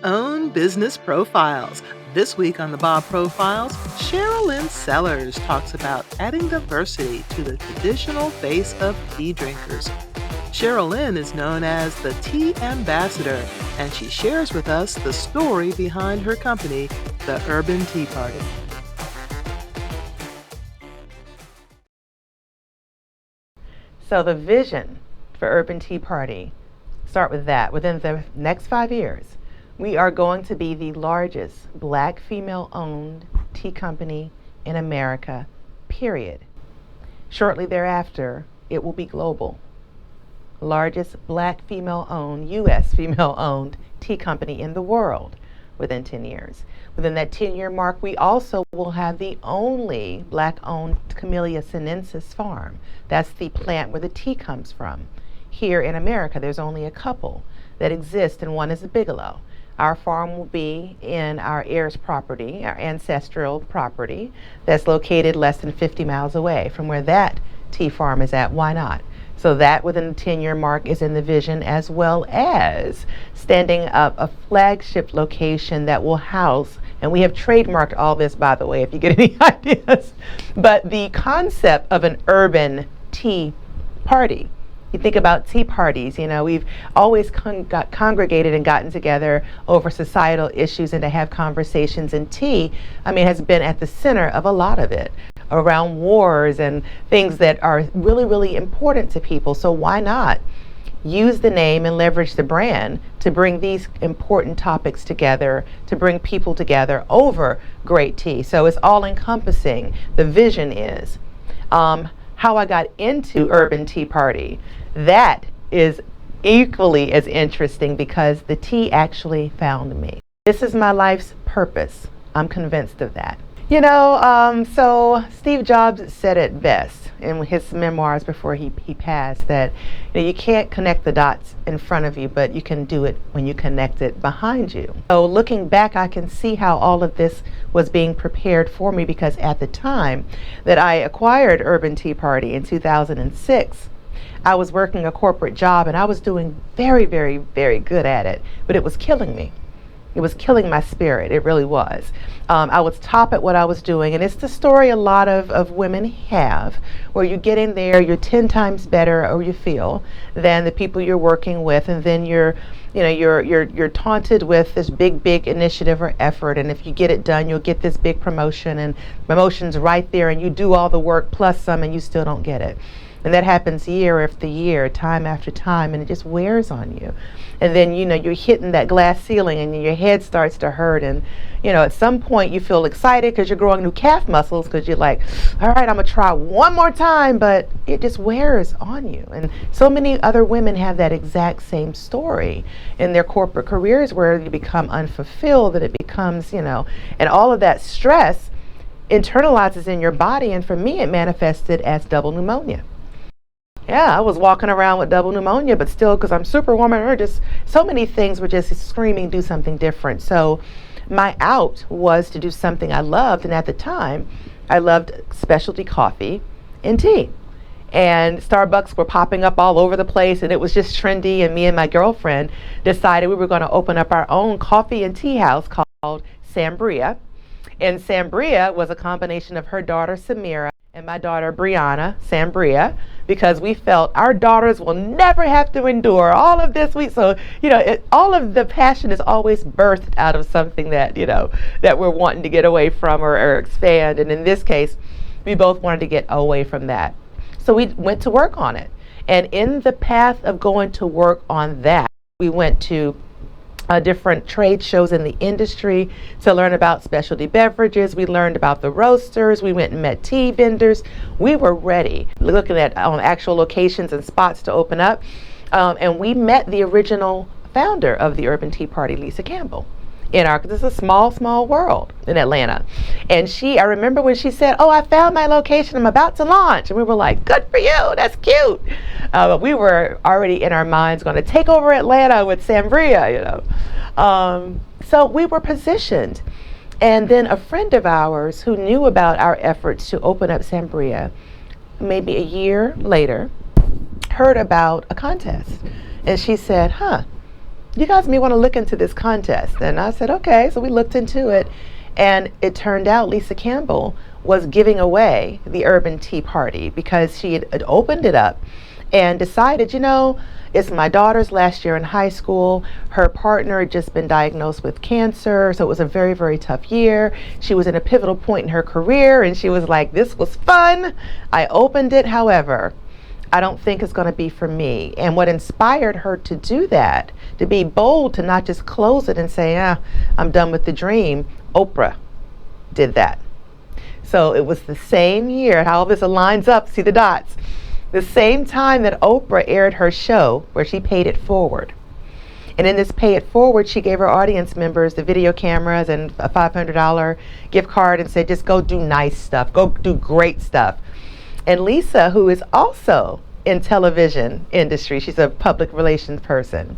Own Business Profiles. This week on the Bob Profiles, Sherolyn Sellers talks about adding diversity to the traditional face of tea drinkers. Sherolyn is known as the Tea Ambassador, and she shares with us the story behind her company, the Urban Tea Party. So the vision for Urban Tea Party, start with that. Within the next 5 years, we are going to be the largest Black female-owned tea company in America, period. Shortly thereafter, it will be global. Largest Black female-owned, U.S. female-owned tea company in the world within 10 years. Within that 10-year mark, we also will have the only Black-owned Camellia sinensis farm. That's the plant where the tea comes from. Here in America, there's only a couple that exist, and one is the Bigelow. Our farm will be in our heirs' property, our ancestral property, that's located less than 50 miles away from where that tea farm is at. Why not? So that within the 10-year mark is in the vision, as well as standing up a flagship location that will house, and we have trademarked all this, by the way, if you get any ideas, but the concept of an urban tea party. You think about tea parties, we've always got congregated and gotten together over societal issues and to have conversations, and tea, has been at the center of a lot of it, around wars and things that are really, really important to people. So why not use the name and leverage the brand to bring these important topics together, to bring people together over great tea? So it's all encompassing. The vision is how I got into Urban Tea Party. That is equally as interesting because the tea actually found me. This is my life's purpose. I'm convinced of that. So Steve Jobs said it best in his memoirs before he passed, that you can't connect the dots in front of you, but you can do it when you connect it behind you. So looking back, I can see how all of this was being prepared for me, because at the time that I acquired Urban Tea Party in 2006, I was working a corporate job and I was doing very, very, very good at it, but it was killing me. It was killing my spirit. It really was. I was top at what I was doing, and it's the story a lot of women have, where you get in there, you're 10 times better, or you feel, than the people you're working with, and then you're taunted with this big initiative or effort, and if you get it done, you'll get this big promotion, and promotion's right there, and you do all the work plus some, and you still don't get it. And that happens year after year, time after time, and it just wears on you. And then, you're hitting that glass ceiling and your head starts to hurt. And, at some point you feel excited because you're growing new calf muscles, because you're like, all right, I'm going to try one more time, but it just wears on you. And so many other women have that exact same story in their corporate careers, where you become unfulfilled, that it becomes, and all of that stress internalizes in your body. And for me, it manifested as double pneumonia. Yeah, I was walking around with double pneumonia, but still, because I'm Superwoman, or just so many things were just screaming, do something different. So my out was to do something I loved. And at the time, I loved specialty coffee and tea. And Starbucks were popping up all over the place, and it was just trendy. And me and my girlfriend decided we were going to open up our own coffee and tea house called Sambria. And Sambria was a combination of her daughter, Samira, and my daughter, Brianna, Sambria, because we felt our daughters will never have to endure all of this. So, all of the passion is always birthed out of something that, that we're wanting to get away from or expand. And in this case, we both wanted to get away from that. So we went to work on it. And in the path of going to work on that, we went to different trade shows in the industry to learn about specialty beverages. We learned about the roasters. We went and met tea vendors. We were ready, looking at actual locations and spots to open up. And we met the original founder of the Urban Tea Party, Lisa Campbell, because it's a small world in Atlanta. And I remember when she said, I found my location, I'm about to launch. And we were like, good for you, that's cute. But we were already in our minds going to take over Atlanta with Sambria, So we were positioned. And then a friend of ours who knew about our efforts to open up Sambria, maybe a year later, heard about a contest. And she said, you guys may want to look into this contest. And I said, okay. So we looked into it, and it turned out Lisa Campbell was giving away the Urban Tea Party because she had opened it up and decided, it's my daughter's last year in high school. Her partner had just been diagnosed with cancer, so it was a very, very tough year. She was in a pivotal point in her career, and she was like, this was fun. I opened it, however, I don't think it's going to be for me. And what inspired her to do that, to be bold, to not just close it and say, I'm done with the dream, Oprah did that. So it was the same year, how all this aligns up, see the dots. The same time that Oprah aired her show where she paid it forward. And in this pay it forward, she gave her audience members the video cameras and a $500 gift card and said, just go do nice stuff, go do great stuff. And Lisa, who is also in television industry, she's a public relations person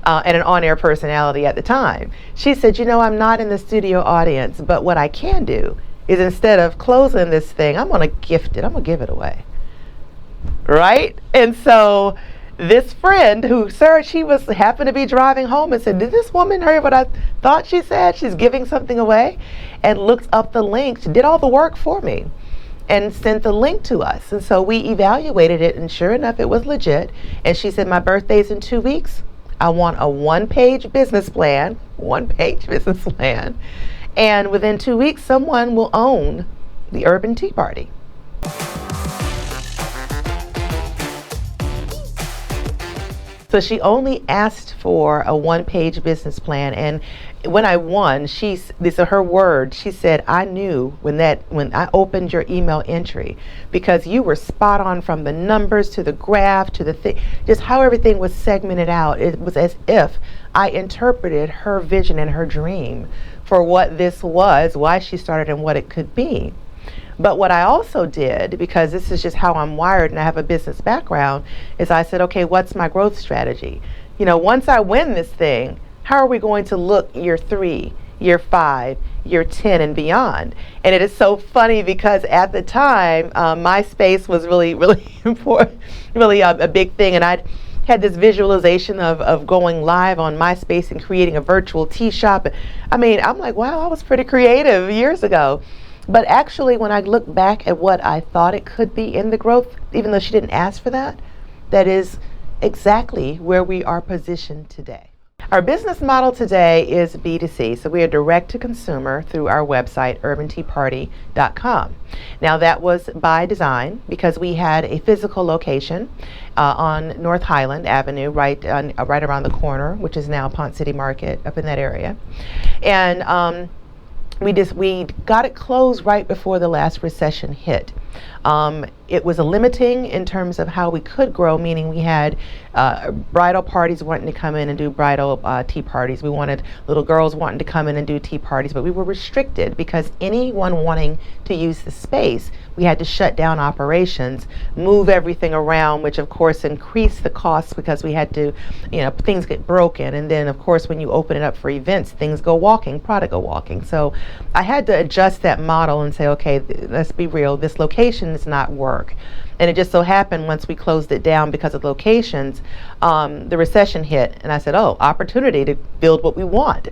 and an on-air personality at the time. She said, I'm not in the studio audience, but what I can do is instead of closing this thing, I'm going to gift it, I'm going to give it away. Right? And so this friend who, she happened to be driving home and said, did this woman hear what I thought she said? She's giving something away, and looked up the link, did all the work for me and sent the link to us. And so we evaluated it, and sure enough, it was legit. And she said, my birthday's in 2 weeks. I want a one-page business plan. And within 2 weeks, someone will own the Urban Tea Party. So she only asked for a one-page business plan, and when I won, these are her words. She said, I knew when I opened your email entry, because you were spot on from the numbers to the graph to the thing, just how everything was segmented out. It was as if I interpreted her vision and her dream for what this was, why she started, and what it could be. But what I also did, because this is just how I'm wired and I have a business background, is I said, okay, what's my growth strategy? Once I win this thing, how are we going to look year 3, year 5, year 10 and beyond? And it is so funny because at the time, MySpace was really, really important, really a big thing. And I'd had this visualization of going live on MySpace and creating a virtual tea shop. I mean, I'm like, wow, I was pretty creative years ago. But actually, when I look back at what I thought it could be in the growth, even though she didn't ask for that, that is exactly where we are positioned today. Our business model today is B2C, so we are direct to consumer through our website, urbanteaparty.com. Now that was by design because we had a physical location on North Highland Avenue, right around the corner, which is now Ponce City Market, up in that area. And we got it closed right before the last recession hit. It was a limiting in terms of how we could grow, meaning we had bridal parties wanting to come in and do bridal tea parties. We wanted little girls wanting to come in and do tea parties, but we were restricted because anyone wanting to use the space, we had to shut down operations, move everything around, which of course increased the costs because we had to, things get broken. And then of course, when you open it up for events, things go walking, product go walking. So I had to adjust that model and say, okay, let's be real, this location does not work. And it just so happened once we closed it down because of locations, the recession hit, and I said, oh, opportunity to build what we want.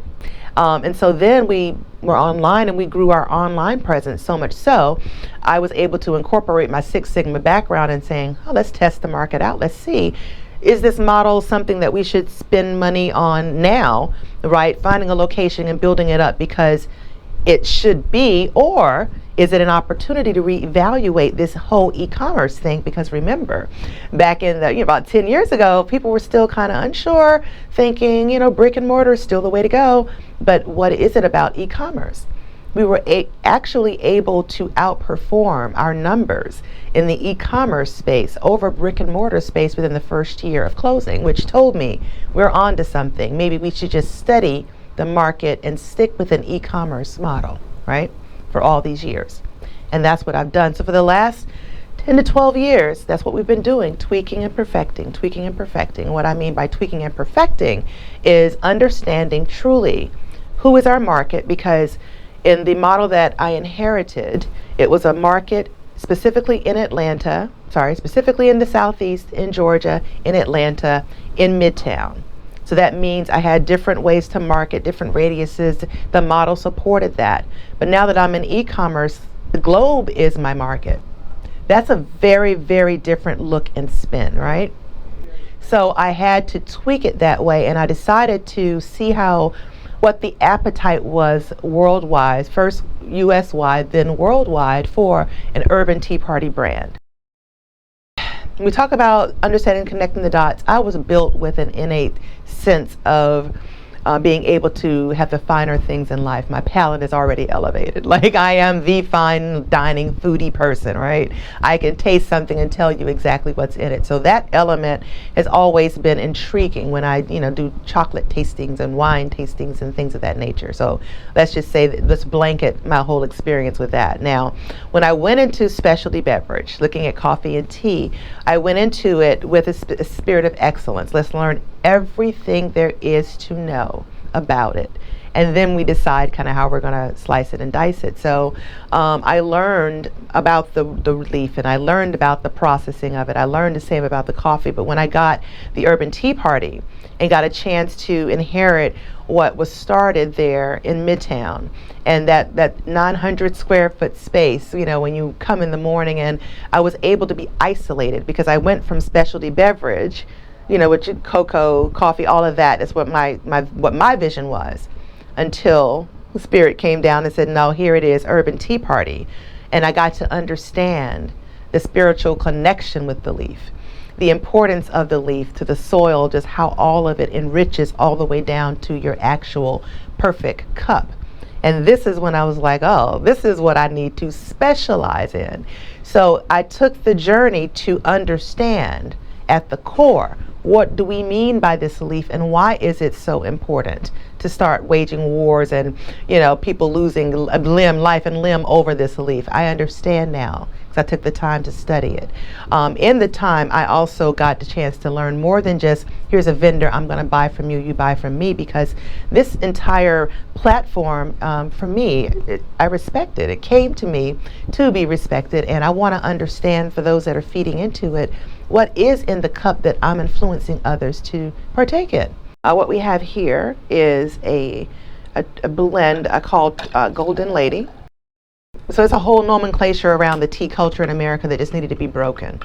And so then we were online and we grew our online presence so much so I was able to incorporate my Six Sigma background and saying, oh, let's test the market out. Let's see, is this model something that we should spend money on now, right? Finding a location and building it up because it should be, or is it an opportunity to reevaluate this whole e-commerce thing? Because remember, back in the about 10 years ago, people were still kind of unsure, thinking, brick and mortar is still the way to go. But what is it about e-commerce? We were actually able to outperform our numbers in the e-commerce space over brick and mortar space within the first year of closing, which told me we're on to something. Maybe we should just study the market and stick with an e-commerce model, right? For all these years. And that's what I've done. So for the last 10 to 12 years, that's what we've been doing, tweaking and perfecting, tweaking and perfecting. What I mean by tweaking and perfecting is understanding truly who is our market, because in the model that I inherited, it was a market specifically in specifically in the Southeast, in Georgia, in Atlanta, in Midtown. So that means I had different ways to market, different radiuses. The model supported that. But now that I'm in e-commerce, the globe is my market. That's a very, very different look and spin, right? So I had to tweak it that way, and I decided to see what the appetite was worldwide, first US wide, then worldwide, for an urban tea party brand. When we talk about understanding, connecting the dots, I was built with an innate sense of being able to have the finer things in life. My palate is already elevated. Like, I am the fine dining foodie person, right? I can taste something and tell you exactly what's in it. So that element has always been intriguing when I, do chocolate tastings and wine tastings and things of that nature. So let's just say that, let's blanket my whole experience with that. Now, when I went into specialty beverage, looking at coffee and tea, I went into it with a spirit of excellence. Let's learn everything there is to know about it, and then we decide kind of how we're going to slice it and dice it. So I learned about the leaf, and I learned about the processing of it. I learned the same about the coffee. But when I got the Urban Tea Party and got a chance to inherit what was started there in Midtown, and that 900 square foot space, when you come in the morning, and I was able to be isolated because I went from specialty beverage, with cocoa, coffee, all of that is what my vision was, until Spirit came down and said, no, here it is, Urban Tea Party. And I got to understand the spiritual connection with the leaf, the importance of the leaf to the soil, just how all of it enriches all the way down to your actual perfect cup. And this is when I was like, oh, this is what I need to specialize in. So I took the journey to understand at the core, what do we mean by this leaf, and why is it so important to start waging wars and people losing life and limb over this leaf? I understand now because I took the time to study it. In the time, I also got the chance to learn more than just, here's a vendor, I'm going to buy from you, you buy from me, because this entire platform, for me, I respect it. It came to me to be respected, and I want to understand, for those that are feeding into it, what is in the cup that I'm influencing others to partake in. What we have here is a blend I called Golden Lady. So it's a whole nomenclature around the tea culture in America that just needed to be broken.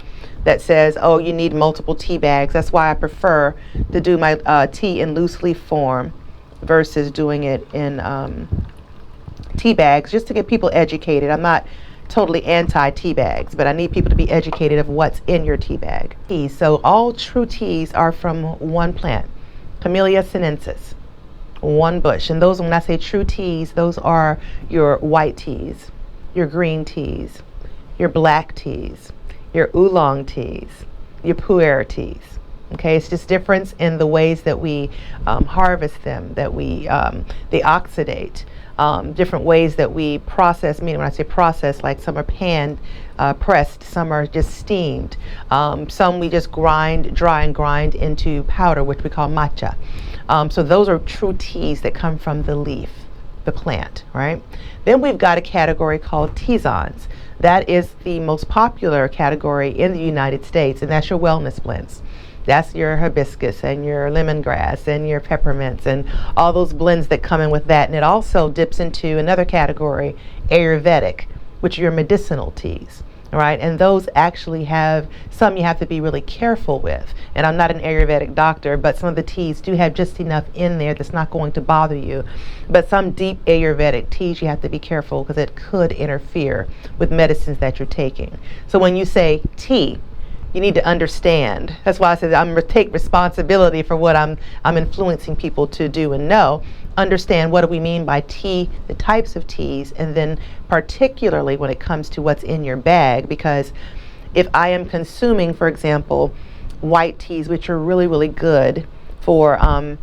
That says, oh, you need multiple tea bags. That's why I prefer to do my tea in loose leaf form versus doing it in tea bags, just to get people educated. I'm not totally anti tea bags, but I need people to be educated of what's in your tea bag. So all true teas are from one plant, Camellia sinensis, one bush. And those, when I say true teas, those are your white teas, your green teas, your black teas, your oolong teas, your pu'er teas. Okay, it's just difference in the ways that we harvest them, that they oxidate. Different ways that we process, meaning when I say process, like some are pan pressed, some are just steamed, some we just dry and grind into powder, which we call matcha. So those are true teas that come from the leaf, the plant, right? Then we've got a category called tisanes. That is the most popular category in the United States, and that's your wellness blends. That's your hibiscus and your lemongrass and your peppermints and all those blends that come in with that. And it also dips into another category, Ayurvedic, which are your medicinal teas, right? And those actually have some you have to be really careful with. And I'm not an Ayurvedic doctor, but some of the teas do have just enough in there that's not going to bother you. But some deep Ayurvedic teas, you have to be careful because it could interfere with medicines that you're taking. So when you say tea, you need to understand. That's why I said I'm going to take responsibility for what I'm influencing people to do and know. Understand, what do we mean by tea, the types of teas, and then particularly when it comes to what's in your bag. Because if I am consuming, for example, white teas, which are really, really good for antiviral,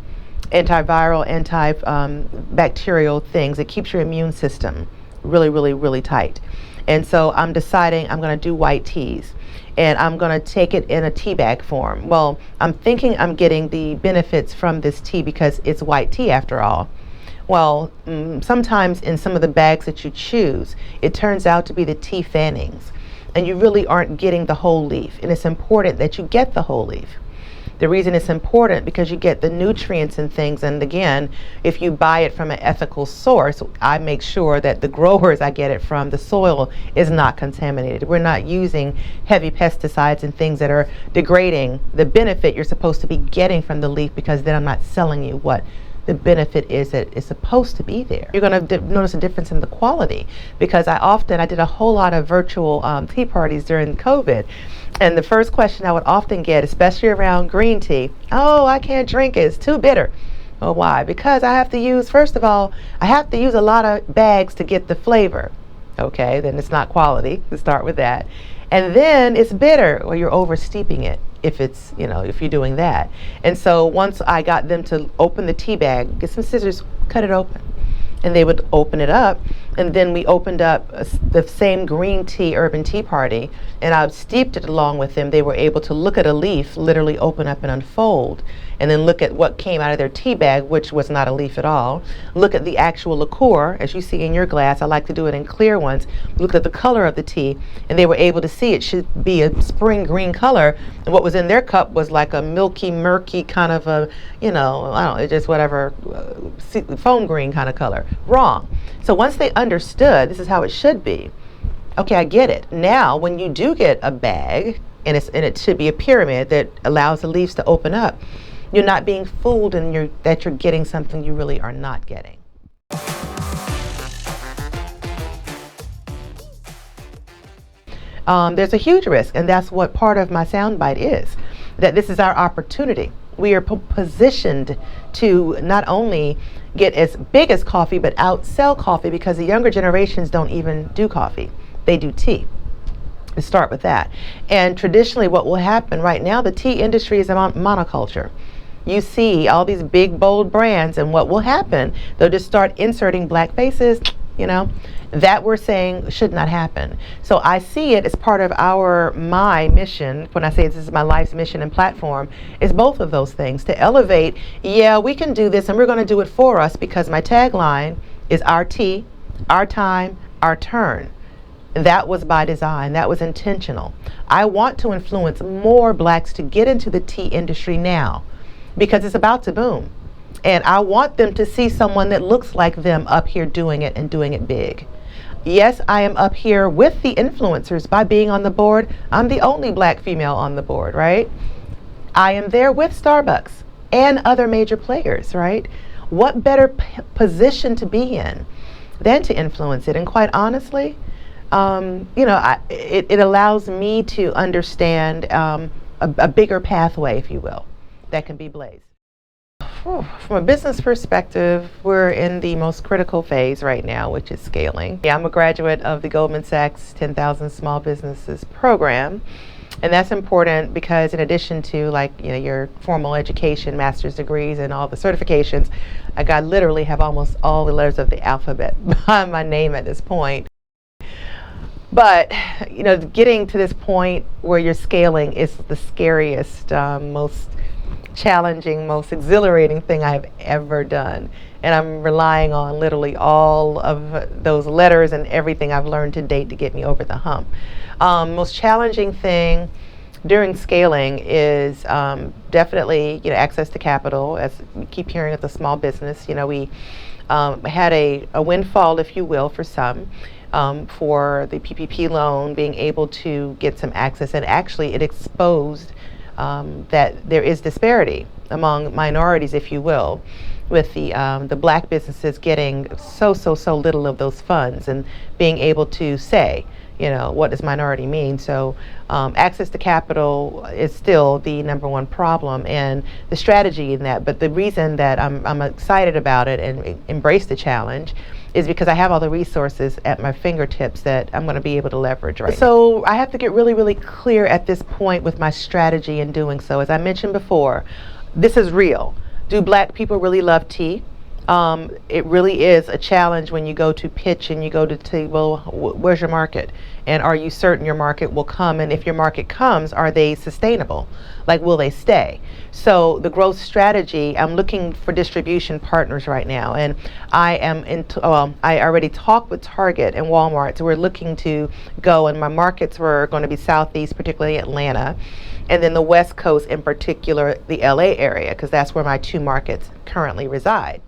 antibacterial things, it keeps your immune system really, really, really tight. And so I'm deciding I'm going to do white teas, and I'm going to take it in a tea bag form. Well, I'm thinking I'm getting the benefits from this tea because it's white tea after all. Well, sometimes in some of the bags that you choose, it turns out to be the tea fannings, and you really aren't getting the whole leaf. And it's important that you get the whole leaf. The reason it's important because you get the nutrients and things, and again, if you buy it from an ethical source, I make sure that the growers I get it from, the soil is not contaminated. We're not using heavy pesticides and things that are degrading the benefit you're supposed to be getting from the leaf, because then I'm not selling you what the benefit is that is supposed to be there. You're going to notice a difference in the quality, because I did a whole lot of virtual tea parties during COVID, and the first question I would often get, especially around green tea, oh, I can't drink it, it's too bitter. Well, why? Because I have to use, first of all, I have to use a lot of bags to get the flavor. Okay, then it's not quality, to start with that. And then it's bitter, or you're over steeping it if it's, if you're doing that. And so once I got them to open the tea bag, get some scissors, cut it open. And they would open it up, and then we opened up the same green tea urban tea party, and I steeped it along with them. They were able to look at a leaf literally open up and unfold, and then look at what came out of their tea bag, which was not a leaf at all. Look at the actual liqueur, as you see in your glass. I like to do it in clear ones. Look at the color of the tea, and they were able to see it should be a spring green color, and what was in their cup was like a milky, murky kind of a, I don't know, just whatever, foam green kind of color. Wrong. So once they understood this is how it should be, okay, I get it. Now, when you do get a bag, and it should be a pyramid that allows the leaves to open up, you're not being fooled that you're getting something you really are not getting. There's a huge risk, and that's what part of my soundbite is, that this is our opportunity. We are positioned to not only get as big as coffee, but outsell coffee, because the younger generations don't even do coffee. They do tea. Let's start with that. And traditionally what will happen right now, the tea industry is a monoculture. You see all these big, bold brands, and what will happen, they'll just start inserting black faces, that we're saying should not happen. So I see it as part of my mission. When I say this is my life's mission and platform, is both of those things, to elevate, yeah, we can do this, and we're going to do it for us, because my tagline is our tea, our time, our turn. That was by design. That was intentional. I want to influence more blacks to get into the tea industry now, because it's about to boom. And I want them to see someone that looks like them up here doing it, and doing it big. Yes, I am up here with the influencers by being on the board. I'm the only black female on the board, right? I am there with Starbucks and other major players, right? What better position to be in than to influence it? And quite honestly, it allows me to understand a bigger pathway, if you will, that can be blazed. From a business perspective, we're in the most critical phase right now, which is scaling. Yeah, I'm a graduate of the Goldman Sachs 10,000 Small Businesses program, and that's important because in addition to your formal education, master's degrees, and all the certifications, I literally have almost all the letters of the alphabet behind my name at this point. But getting to this point where you're scaling is the scariest, most challenging, most exhilarating thing I've ever done. And I'm relying on literally all of those letters and everything I've learned to date to get me over the hump. Most challenging thing during scaling is definitely access to capital. As we keep hearing at the small business, we had a windfall, if you will, for some. For the PPP loan, being able to get some access, and actually it exposed that there is disparity among minorities, if you will, with the black businesses getting so little of those funds, and being able to say, what does minority mean? So access to capital is still the number one problem, and the strategy in that. But the reason that I'm excited about it and embrace the challenge is because I have all the resources at my fingertips that I'm going to be able to leverage right now. So I have to get really clear at this point with my strategy in doing so. As I mentioned before, this is real. Do black people really love tea? It really is a challenge when you go to pitch and you go to say, well, where's your market? And are you certain your market will come? And if your market comes, are they sustainable? Will they stay? So the growth strategy, I'm looking for distribution partners right now. And I already talked with Target and Walmart. So we're looking to go, and my markets were going to be Southeast, particularly Atlanta. and then the West Coast, in particular the LA area, because that's where my 2 markets currently reside.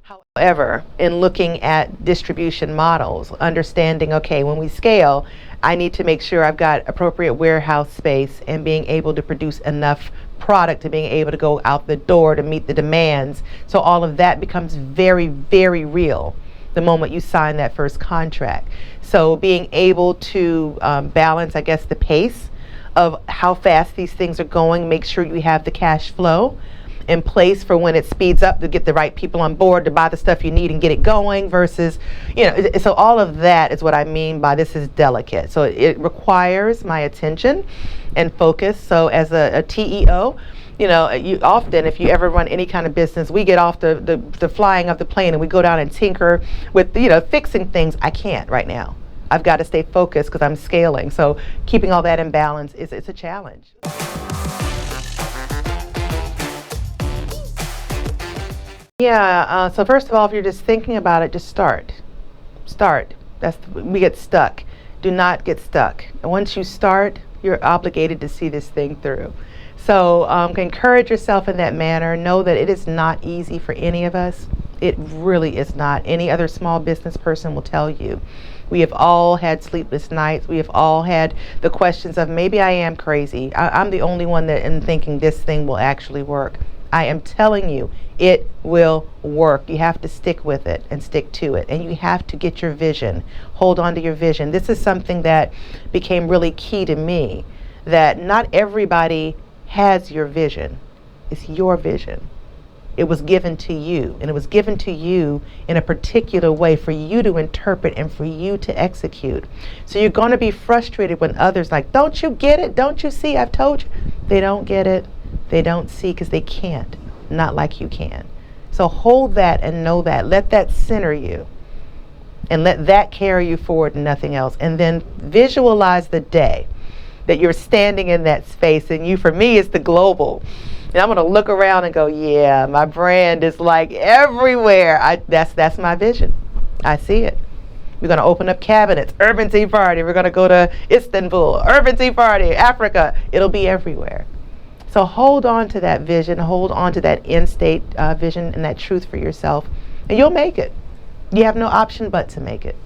However, in looking at distribution models, understanding, okay, when we scale, I need to make sure I've got appropriate warehouse space and being able to produce enough product to being able to go out the door to meet the demands. So all of that becomes very, very real the moment you sign that first contract. So being able to balance, I guess, the pace of how fast these things are going, make sure you have the cash flow in place for when it speeds up to get the right people on board to buy the stuff you need and get it going versus, so all of that is what I mean by this is delicate. So it requires my attention and focus. So as a TEO, you often, if you ever run any kind of business, we get off the flying of the plane and we go down and tinker with, fixing things. I can't right now. I've got to stay focused because I'm scaling. So keeping all that in balance it's a challenge. Yeah, so first of all, if you're just thinking about it, just start. We get stuck. Do not get stuck. And once you start, you're obligated to see this thing through. So encourage yourself in that manner. Know that it is not easy for any of us. It really is not. Any other small business person will tell you. We have all had sleepless nights. We have all had the questions of maybe I am crazy. I'm the only one that am thinking this thing will actually work. I am telling you, it will work. You have to stick with it and stick to it. And you have to get your vision. Hold on to your vision. This is something that became really key to me, that not everybody has your vision. It's your vision. It was given to you, and it was given to you in a particular way for you to interpret and for you to execute. So you're going to be frustrated when others like, don't you get it? Don't you see? I've told you. They don't get it. They don't see because they can't, not like you can. So hold that and know that. Let that center you and let that carry you forward and nothing else. And then visualize the day that you're standing in that space. And you, for me, is the global. And I'm going to look around and go, yeah, my brand is like everywhere. That's my vision. I see it. We're going to open up cabinets, Urban Tea Party. We're going to go to Istanbul, Urban Tea Party, Africa. It'll be everywhere. So hold on to that vision, hold on to that end state vision and that truth for yourself, and you'll make it. You have no option but to make it.